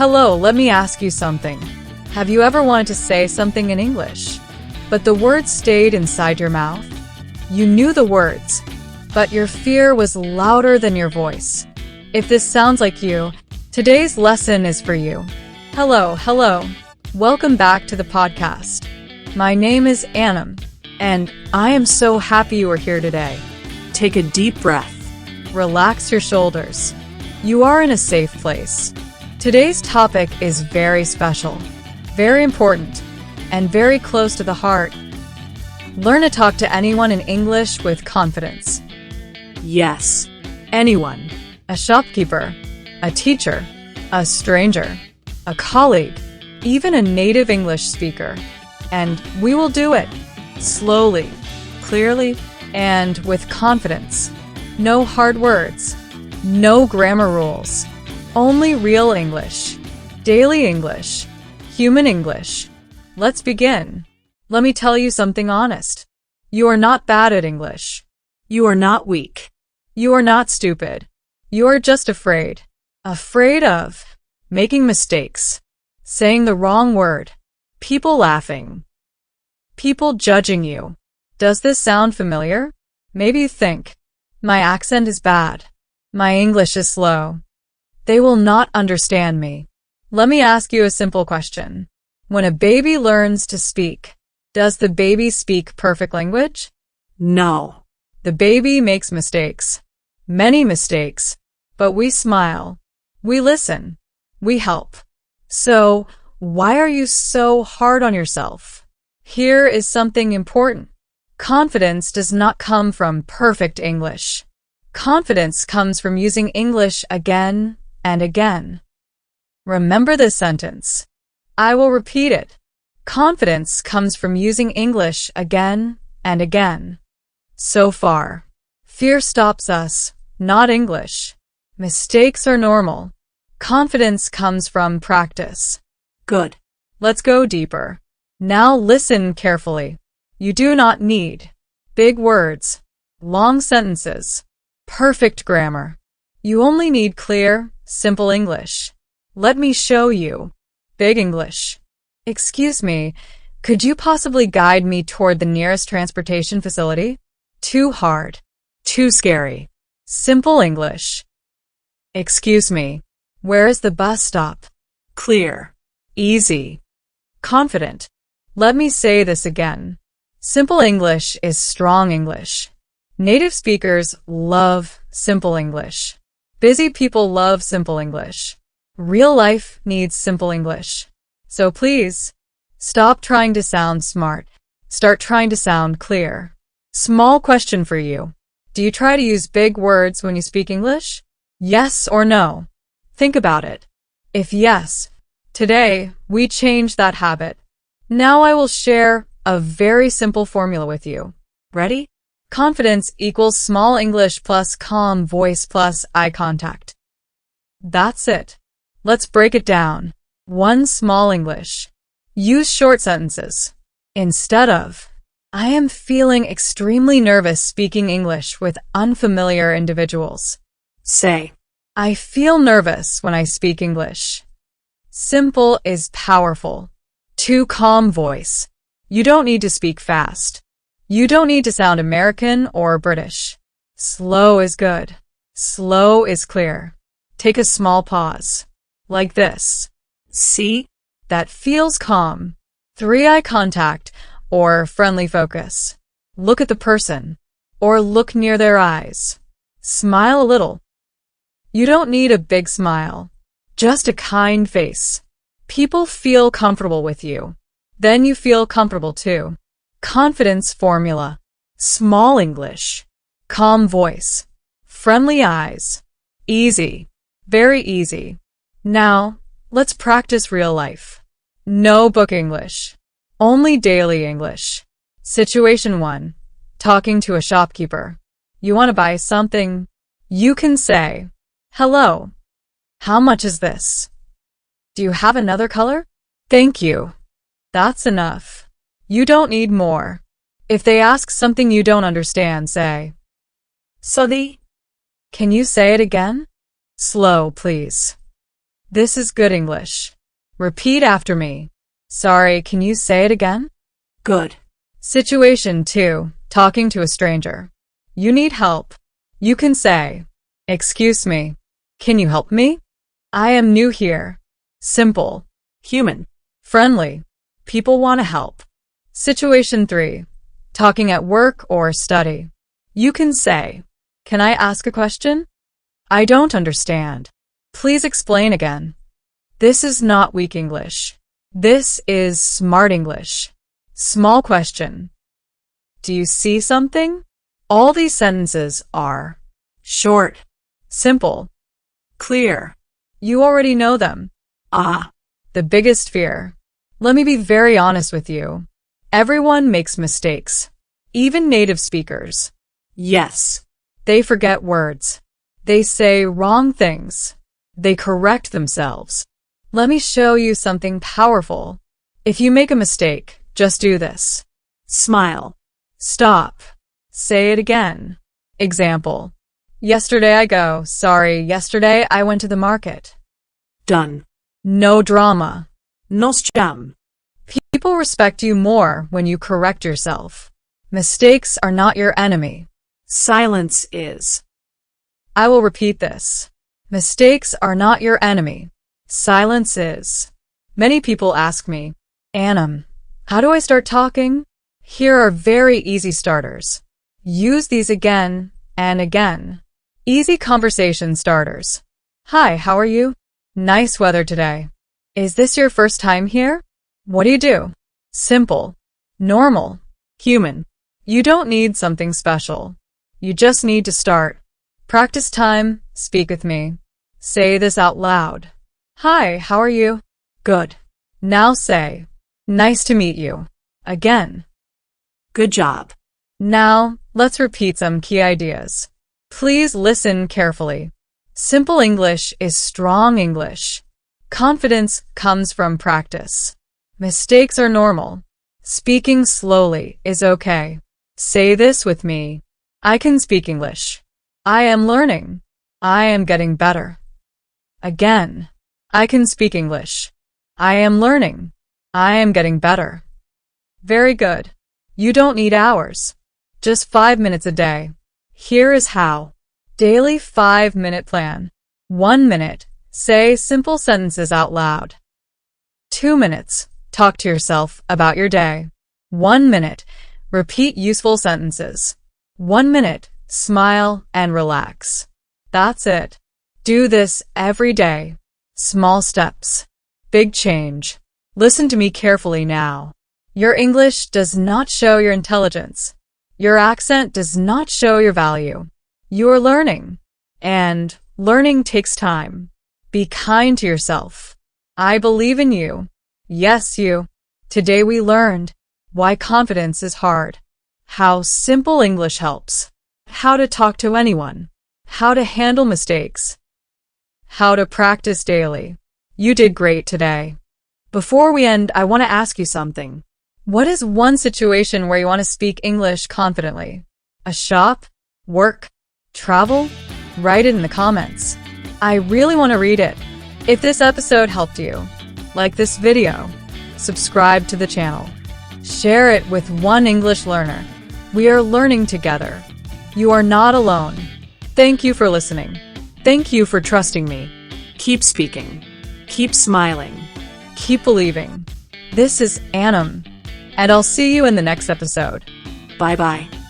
Hello, let me ask you something. Have you ever wanted to say something in English, but the words stayed inside your mouth? You knew the words, but your fear was louder than your voice. If this sounds like you, today's lesson is for you. Hello. Welcome back to the podcast. My name is Anna, and I am so happy you are here today. Take a deep breath. Relax your shoulders. You are in a safe place. Today's topic is very special, very important, and very close to the heart. Learn to talk to anyone in English with confidence. Yes, anyone. A shopkeeper, a teacher, a stranger, a colleague, even a native English speaker. And we will do it slowly, clearly, and with confidence. No hard words, no grammar rules, only real English, daily English, human English. Let's begin. Let me tell you something honest. You are not bad at English. You are not weak. You are not stupid. You are just afraid. Afraid of making mistakes, saying the wrong word, people laughing, people judging you. Does this sound familiar? Maybe you think, my accent is bad. My English is slow. They will not understand me. Let me ask you a simple question. When a baby learns to speak, does the baby speak perfect language? No. The baby makes mistakes. Many mistakes. But we smile. We listen. We help. So, why are you so hard on yourself? Here is something important. Confidence does not come from perfect English. Confidence comes from using English again and again. Remember this sentence. I will repeat it. Confidence comes from using English again and again. So far, fear stops us, not English. Mistakes are normal. Confidence comes from practice. Good. Let's go deeper. Now listen carefully. You do not need big words, long sentences, perfect grammar. You only need clear, simple English. Let me show you. Big English. Excuse me, could you possibly guide me toward the nearest transportation facility? Too hard. Too scary. Simple English. Excuse me, where is the bus stop? Clear. Easy. Confident. Let me say this again. Simple English is strong English. Native speakers love simple English. Busy people love simple English. Real life needs simple English. So please, stop trying to sound smart. Start trying to sound clear. Small question for you. Do you try to use big words when you speak English? Yes or no? Think about it. If yes, today we change that habit. Now I will share a very simple formula with you. Ready? Confidence equals small English plus calm voice plus eye contact. That's it. Let's break it down. 1. Small English. Use short sentences. Instead of, I am feeling extremely nervous speaking English with unfamiliar individuals. Say, I feel nervous when I speak English. Simple is powerful. 2. Calm voice. You don't need to speak fast. You don't need to sound American or British. Slow is good. Slow is clear. Take a small pause. Like this. see, That feels calm. 3. Eye contact or friendly focus. Look at the person or look near their eyes. Smile a little. You don't need a big smile. Just a kind face. People feel comfortable with you. Then you feel comfortable too. Confidence formula. Small English. Calm voice. Friendly eyes. Easy. Very easy. Now, let's practice real life. No book English. Only daily English. Situation 1. Talking to a shopkeeper. You want to buy something? You can say, hello. How much is this? Do you have another color? Thank you. That's enough. You don't need more. If they ask something you don't understand, say, sorry. Can you say it again? Slow, please. This is good English. Repeat after me. Sorry, can you say it again? Good. Situation 2. Talking to a stranger. You need help. You can say, "Excuse me. Can you help me? I am new here." Simple. Human. Friendly. People want to help. Situation 3. Talking at work or study. You can say, "Can I ask a question? I don't understand. Please explain again." This is not weak English. This is smart English. Small question. Do you see something? All these sentences are Short. simple. Clear. You already know them. Ah. The biggest fear. Let me be very honest with you. Everyone makes mistakes. Even native speakers. Yes. They forget words. They say wrong things. They correct themselves. Let me show you something powerful. If you make a mistake, just do this. Smile. Stop. Say it again. Example. Yesterday I go. Sorry, yesterday I went to the market. Done. No drama. Nos jam. People respect you more when you correct yourself. Mistakes are not your enemy. Silence is. I will repeat this. Mistakes are not your enemy. Silence is. Many people ask me, "Annam, how do I start talking?" Here are very easy starters. Use these again and again. Easy conversation starters. Hi, how are you? Nice weather today. Is this your first time here? What do you do? Simple. Normal. Human. You don't need something special. You just need to start. Practice time. Speak with me. Say this out loud. Hi, how are you? Good. Now say, "Nice to meet you." Again. Good job. Now, let's repeat some key ideas. Please listen carefully. Simple English is strong English. Confidence comes from practice. Mistakes are normal. Speaking slowly is okay. Say this with me. I can speak English. I am learning. I am getting better. Again. I can speak English. I am learning. I am getting better. Very good. You don't need hours. Just 5 minutes a day. Here is how. Daily 5-minute plan. 1 minute. Say simple sentences out loud. 2 minutes. Talk to yourself about your day. 1 minute. Repeat useful sentences. 1 minute. Smile and relax. That's it. Do this every day. Small steps. Big change. Listen to me carefully now. Your English does not show your intelligence. Your accent does not show your value. You are learning. And learning takes time. Be kind to yourself. I believe in you. Yes, you. Today we learned why confidence is hard, how simple English helps, how to talk to anyone, how to handle mistakes, how to practice daily. You did great today. Before we end, I want to ask you something. What is one situation where you want to speak English confidently? A shop? Work? Travel? Write it in the comments. I really want to read it. If this episode helped you, like this video, subscribe to the channel. Share it with one English learner. We are learning together. You are not alone. Thank you for listening. Thank you for trusting me. Keep speaking. Keep smiling. Keep believing. This is Annam, and I'll see you in the next episode. Bye-bye.